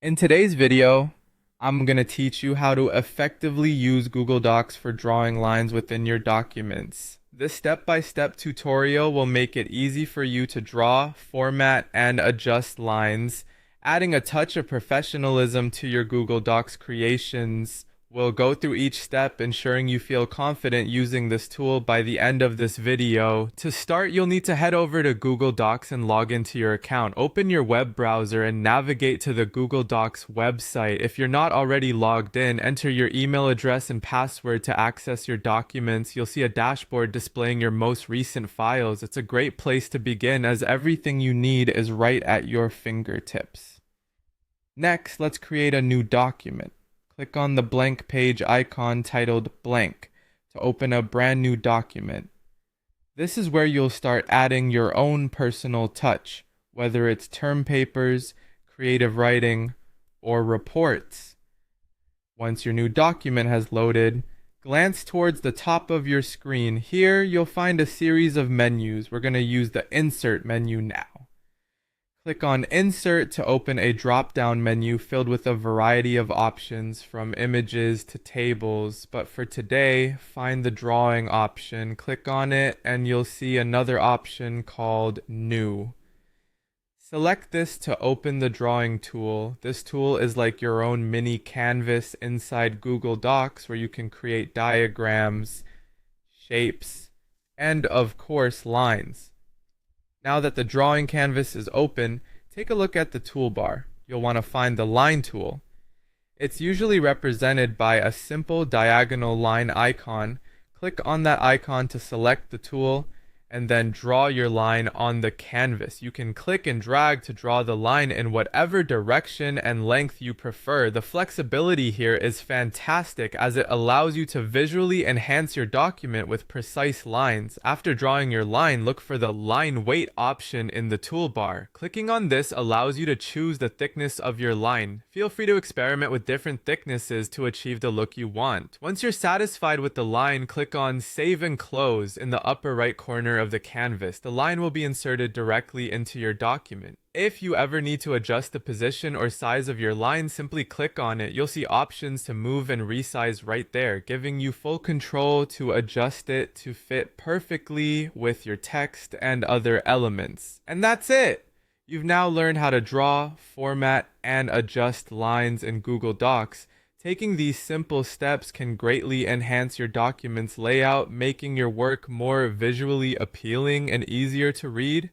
In today's video, I'm going to teach you how to effectively use Google Docs for drawing lines within your documents. This step-by-step tutorial will make it easy for you to draw, format, and adjust lines, adding a touch of professionalism to your Google Docs creations. We'll go through each step, ensuring you feel confident using this tool by the end of this video. To start, you'll need to head over to Google Docs and log into your account. Open your web browser and navigate to the Google Docs website. If you're not already logged in, enter your email address and password to access your documents. You'll see a dashboard displaying your most recent files. It's a great place to begin as everything you need is right at your fingertips. Next, let's create a new document. Click on the blank page icon titled Blank to open a brand new document. This is where you'll start adding your own personal touch, whether it's term papers, creative writing, or reports. Once your new document has loaded, glance towards the top of your screen. Here you'll find a series of menus. We're going to use the Insert menu now. Click on Insert to open a drop-down menu filled with a variety of options from images to tables, but for today, find the drawing option, click on it, and you'll see another option called New. Select this to open the drawing tool. This tool is like your own mini canvas inside Google Docs where you can create diagrams, shapes, and of course lines. Now that the drawing canvas is open, take a look at the toolbar. You'll want to find the line tool. It's usually represented by a simple diagonal line icon. Click on that icon to select the tool and then draw your line on the canvas. You can click and drag to draw the line in whatever direction and length you prefer. The flexibility here is fantastic as it allows you to visually enhance your document with precise lines. After drawing your line, look for the line weight option in the toolbar. Clicking on this allows you to choose the thickness of your line. Feel free to experiment with different thicknesses to achieve the look you want. Once you're satisfied with the line, click on Save and Close in the upper right corner of the canvas. The line will be inserted directly into your document. If you ever need to adjust the position or size of your line, simply click on it. You'll see options to move and resize right there, giving you full control to adjust it to fit perfectly with your text and other elements. And that's it! You've now learned how to draw, format, and adjust lines in Google Docs. Taking these simple steps can greatly enhance your document's layout, making your work more visually appealing and easier to read.